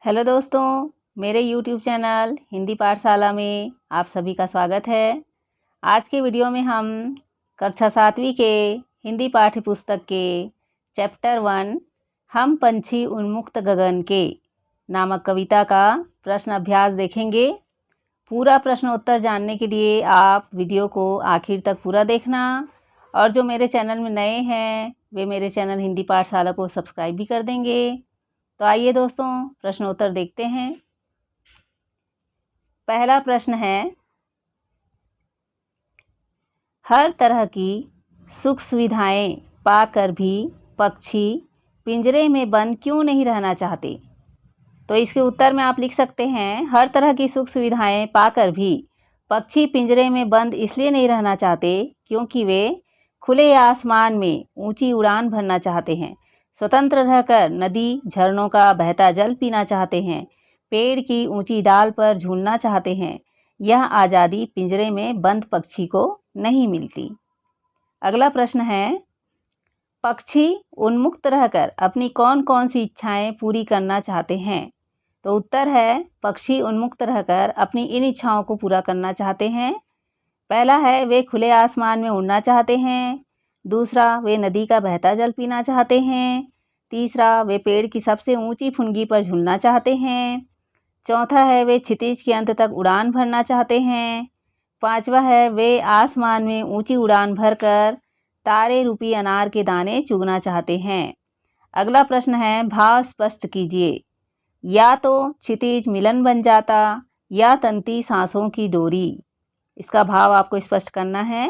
Hello दोस्तों, मेरे YouTube channel Hindi पाठशाला में आप सभी का स्वागत है। आज के वीडियो में हम कक्षा 7वीं के हिंदी पाठ्य पुस्तक के चैप्टर 1 हम पंछी उन्मुक्त गगन के नामक कविता का प्रश्न अभ्यास देखेंगे। पूरा प्रश्न उत्तर जानने के लिए आप वीडियो को आखिर तक पूरा देखना और जो मेरे चैनल में नए हैं वे मेरे चैनल हिंदी पाठशाला को सब्सक्राइब भी कर देंगे। तो आइए दोस्तों प्रश्नोत्तर देखते हैं। पहला प्रश्न है, हर तरह की सुख सुविधाएं पाकर भी पक्षी पिंजरे में बंद क्यों नहीं रहना चाहते? तो इसके उत्तर में आप लिख सकते हैं, हर तरह की सुख सुविधाएं पाकर भी पक्षी पिंजरे में बंद इसलिए नहीं रहना चाहते क्योंकि वे खुले आसमान में ऊंची उड़ान भरना चाहते हैं, स्वतंत्र रहकर नदी झरनों का बहता जल पीना चाहते हैं, पेड़ की ऊंची डाल पर झूलना चाहते हैं। यह आज़ादी पिंजरे में बंद पक्षी को नहीं मिलती। अगला प्रश्न है, पक्षी उन्मुक्त रहकर अपनी कौन कौन सी इच्छाएं पूरी करना चाहते हैं? तो उत्तर है, पक्षी उन्मुक्त रहकर अपनी इन इच्छाओं को पूरा करना चाहते हैं। पहला है, वे खुले आसमान में उड़ना चाहते हैं। दूसरा, वे नदी का बहता जल पीना चाहते हैं। तीसरा, वे पेड़ की सबसे ऊंची फुनगी पर झूलना चाहते हैं। चौथा है, वे क्षितिज के अंत तक उड़ान भरना चाहते हैं। पांचवा है, वे आसमान में ऊंची उड़ान भरकर तारे रूपी अनार के दाने चुगना चाहते हैं। अगला प्रश्न है, भाव स्पष्ट कीजिए। या तो क्षितिज मिलन बन जाता या तंती सांसों की डोरी। इसका भाव आपको स्पष्ट करना है।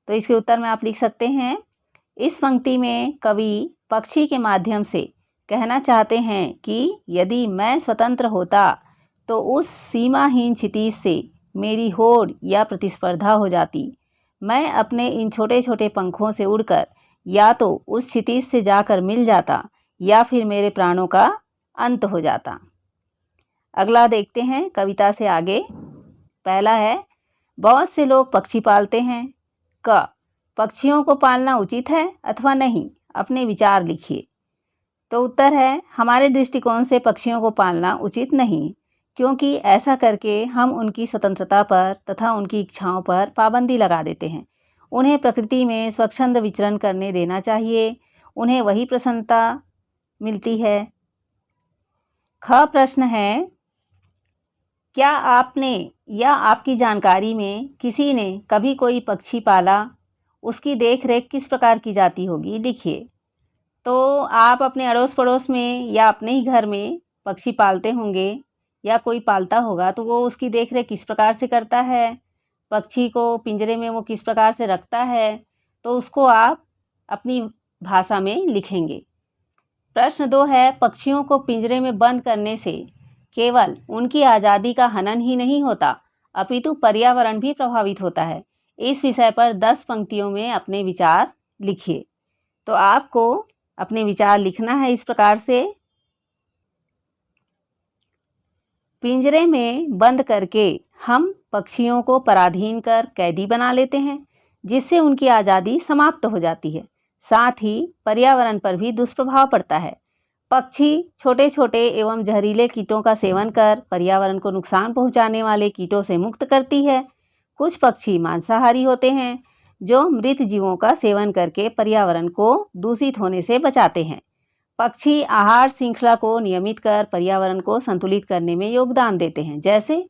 तो इसके उत्तर में आप लिख सकते हैं, इस पंक्ति में कवि पक्षी के माध्यम से कहना चाहते हैं कि यदि मैं स्वतंत्र होता तो उस सीमाहीन क्षितिज से मेरी होड़ या प्रतिस्पर्धा हो जाती। मैं अपने इन छोटे छोटे पंखों से उड़कर या तो उस क्षितिज से जाकर मिल जाता या फिर मेरे प्राणों का अंत हो जाता। अगला देखते हैं कविता से आगे। पहला है, बहुत से लोग पक्षी पालते हैं। क, पक्षियों को पालना उचित है अथवा नहीं? अपने विचार लिखिए। तो उत्तर है, हमारे दृष्टिकोण से पक्षियों को पालना उचित नहीं, क्योंकि ऐसा करके हम उनकी स्वतंत्रता पर तथा उनकी इच्छाओं पर पाबंदी लगा देते हैं। उन्हें प्रकृति में स्वच्छंद विचरण करने देना चाहिए, उन्हें वही प्रसन्नता मिलती है। ख प्रश्न है, क्या आपने या आपकी जानकारी में किसी ने कभी कोई पक्षी पाला? उसकी देख रेख किस प्रकार की जाती होगी? लिखिए। तो आप अपने अड़ोस पड़ोस में या अपने ही घर में पक्षी पालते होंगे या कोई पालता होगा, तो वो उसकी देख रेख किस प्रकार से करता है, पक्षी को पिंजरे में वो किस प्रकार से रखता है, तो उसको आप अपनी भाषा में लिखेंगे। प्रश्न 2 है, पक्षियों को पिंजरे में बंद करने से केवल उनकी आज़ादी का हनन ही नहीं होता अपितु पर्यावरण भी प्रभावित होता है। इस विषय पर 10 पंक्तियों में अपने विचार लिखिए। तो आपको अपने विचार लिखना है इस प्रकार से, पिंजरे में बंद करके हम पक्षियों को पराधीन कर कैदी बना लेते हैं, जिससे उनकी आज़ादी समाप्त हो जाती है। साथ ही पर्यावरण पर भी दुष्प्रभाव पड़ता है। पक्षी छोटे छोटे एवं जहरीले कीटों का सेवन कर पर्यावरण को नुकसान पहुंचाने वाले कीटों से मुक्त करती है। कुछ पक्षी मांसाहारी होते हैं जो मृत जीवों का सेवन करके पर्यावरण को दूषित होने से बचाते हैं। पक्षी आहार श्रृंखला को नियमित कर पर्यावरण को संतुलित करने में योगदान देते हैं। जैसे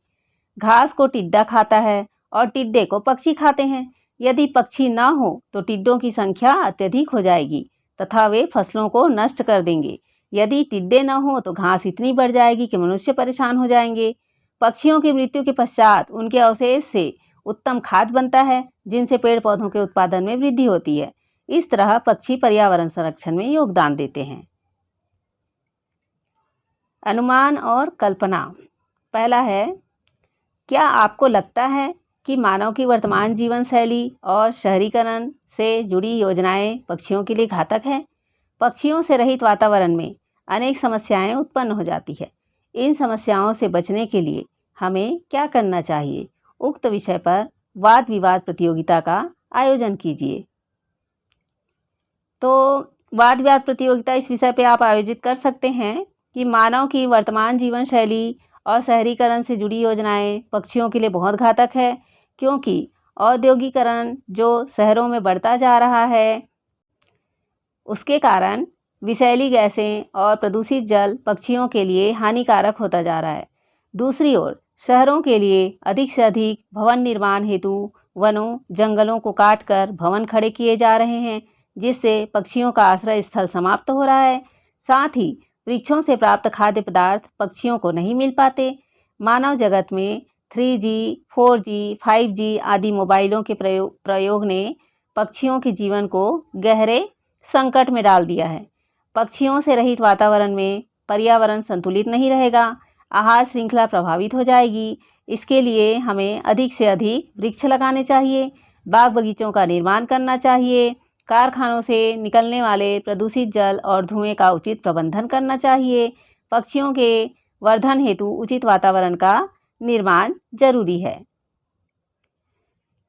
घास को टिड्डा खाता है और टिड्डे को पक्षी खाते हैं। यदि पक्षी ना हो तो टिड्डों की संख्या अत्यधिक हो जाएगी तथा वे फसलों को नष्ट कर देंगे। यदि टिड्डे न हो तो घास इतनी बढ़ जाएगी कि मनुष्य परेशान हो जाएंगे। पक्षियों की मृत्यु के पश्चात उनके अवशेष से उत्तम खाद बनता है, जिनसे पेड़ पौधों के उत्पादन में वृद्धि होती है। इस तरह पक्षी पर्यावरण संरक्षण में योगदान देते हैं। अनुमान और कल्पना। पहला है, क्या आपको लगता है कि मानव की वर्तमान जीवन शैली और शहरीकरण से जुड़ी योजनाएं पक्षियों के लिए घातक है? पक्षियों से रहित वातावरण में अनेक समस्याएं उत्पन्न हो जाती है। इन समस्याओं से बचने के लिए हमें क्या करना चाहिए? उक्त विषय पर वाद विवाद प्रतियोगिता का आयोजन कीजिए। तो वाद विवाद प्रतियोगिता इस विषय पे आप आयोजित कर सकते हैं। कि मानव की वर्तमान जीवन शैली और शहरीकरण से जुड़ी योजनाएं पक्षियों के लिए बहुत घातक है, क्योंकि औद्योगिकरण जो शहरों में बढ़ता जा रहा है उसके कारण विषैली गैसें और प्रदूषित जल पक्षियों के लिए हानिकारक होता जा रहा है। दूसरी ओर शहरों के लिए अधिक से अधिक भवन निर्माण हेतु वनों जंगलों को काटकर भवन खड़े किए जा रहे हैं, जिससे पक्षियों का आश्रय स्थल समाप्त हो रहा है। साथ ही वृक्षों से प्राप्त खाद्य पदार्थ पक्षियों को नहीं मिल पाते। मानव जगत में 3G, 4G, 5G आदि मोबाइलों के प्रयोग ने पक्षियों के जीवन को गहरे संकट में डाल दिया है। पक्षियों से रहित वातावरण में पर्यावरण संतुलित नहीं रहेगा, आहार श्रृंखला प्रभावित हो जाएगी। इसके लिए हमें अधिक से अधिक वृक्ष लगाने चाहिए, बाग बगीचों का निर्माण करना चाहिए, कारखानों से निकलने वाले प्रदूषित जल और धुएं का उचित प्रबंधन करना चाहिए। पक्षियों के वर्धन हेतु उचित वातावरण का निर्माण जरूरी है।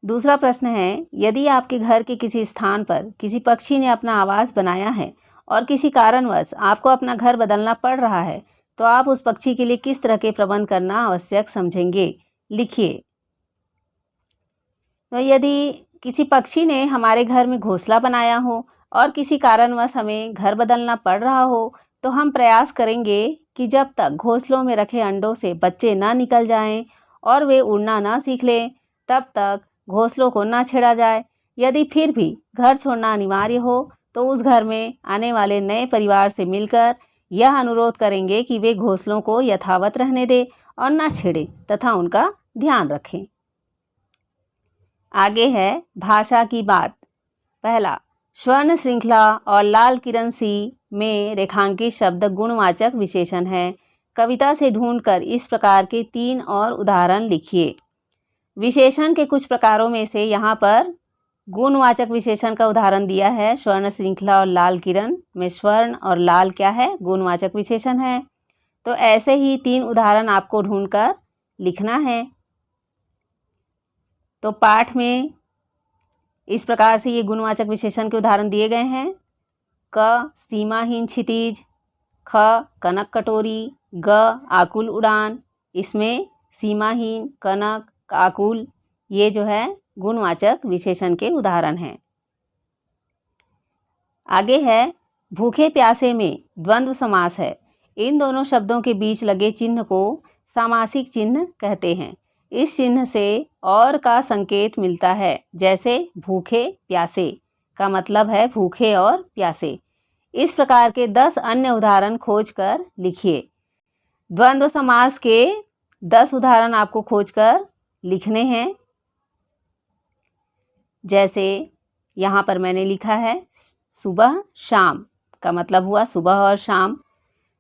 दूसरा प्रश्न है, यदि आपके घर के किसी स्थान पर किसी पक्षी ने अपना आवास बनाया है और किसी कारणवश आपको अपना घर बदलना पड़ रहा है, तो आप उस पक्षी के लिए किस तरह के प्रबंध करना आवश्यक समझेंगे? लिखिए। तो यदि किसी पक्षी ने हमारे घर में घोंसला बनाया हो और किसी कारणवश हमें घर बदलना पड़ रहा हो, तो हम प्रयास करेंगे कि जब तक घोंसलों में रखे अंडों से बच्चे ना निकल जाएं और वे उड़ना ना सीख लें, तब तक घोंसलों को ना छेड़ा जाए। यदि फिर भी घर छोड़ना अनिवार्य हो तो उस घर में आने वाले नए परिवार से मिलकर यह अनुरोध करेंगे कि वे घोंसलों को यथावत रहने दें और ना छेड़ें तथा उनका ध्यान रखें। आगे है भाषा की बात। पहला, स्वर्ण श्रृंखला और लाल किरण सी में रेखांकित शब्द गुणवाचक विशेषण है। कविता से ढूंढकर इस प्रकार के 3 और उदाहरण लिखिए। विशेषण के कुछ प्रकारों में से यहाँ पर गुणवाचक विशेषण का उदाहरण दिया है, स्वर्ण श्रृंखला और लाल किरण में स्वर्ण और लाल क्या है? गुणवाचक विशेषण है। तो ऐसे ही 3 उदाहरण आपको ढूंढकर लिखना है। तो पाठ में इस प्रकार से ये गुणवाचक विशेषण के उदाहरण दिए गए हैं। क सीमाहीन क्षितिज, ख कनक कटोरी, ग आकुल उड़ान। इसमें सीमाहीन, कनक, आकुल ये जो है गुणवाचक विशेषण के उदाहरण हैं। आगे है भूखे प्यासे में द्वंद्व समास है। इन दोनों शब्दों के बीच लगे चिन्ह को सामासिक चिन्ह कहते हैं। इस चिन्ह से और का संकेत मिलता है, जैसे भूखे प्यासे का मतलब है भूखे और प्यासे। इस प्रकार के 10 अन्य उदाहरण खोजकर लिखिए। द्वंद्व समास के 10 उदाहरण आपको खोजकर लिखने हैं। जैसे यहाँ पर मैंने लिखा है सुबह शाम का मतलब हुआ सुबह और शाम।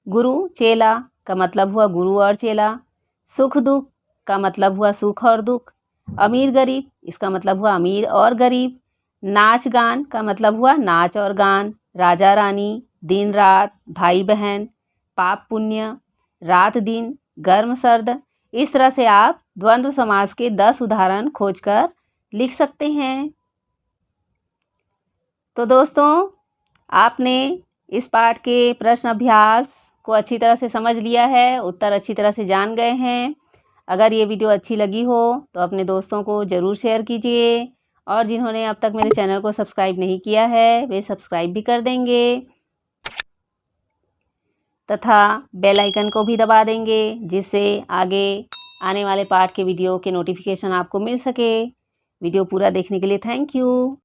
गुरु चेला का मतलब हुआ गुरु और चेला। सुख दुख का मतलब हुआ सुख और दुख। अमीर गरीब इसका मतलब हुआ अमीर और गरीब। नाच गान का मतलब हुआ नाच और गान। राजा रानी, दिन रात, भाई बहन, पाप पुण्य, रात दिन, गर्म सर्द। इस तरह से आप द्वंद्व समास के 10 उदाहरण खोजकर लिख सकते हैं। तो दोस्तों, आपने इस पाठ के प्रश्न अभ्यास को अच्छी तरह से समझ लिया है, उत्तर अच्छी तरह से जान गए हैं। अगर ये वीडियो अच्छी लगी हो तो अपने दोस्तों को ज़रूर शेयर कीजिए, और जिन्होंने अब तक मेरे चैनल को सब्सक्राइब नहीं किया है वे सब्सक्राइब भी कर देंगे तथा बेल आइकन को भी दबा देंगे, जिससे आगे आने वाले पाठ के वीडियो के नोटिफिकेशन आपको मिल सके। वीडियो पूरा देखने के लिए थैंक यू।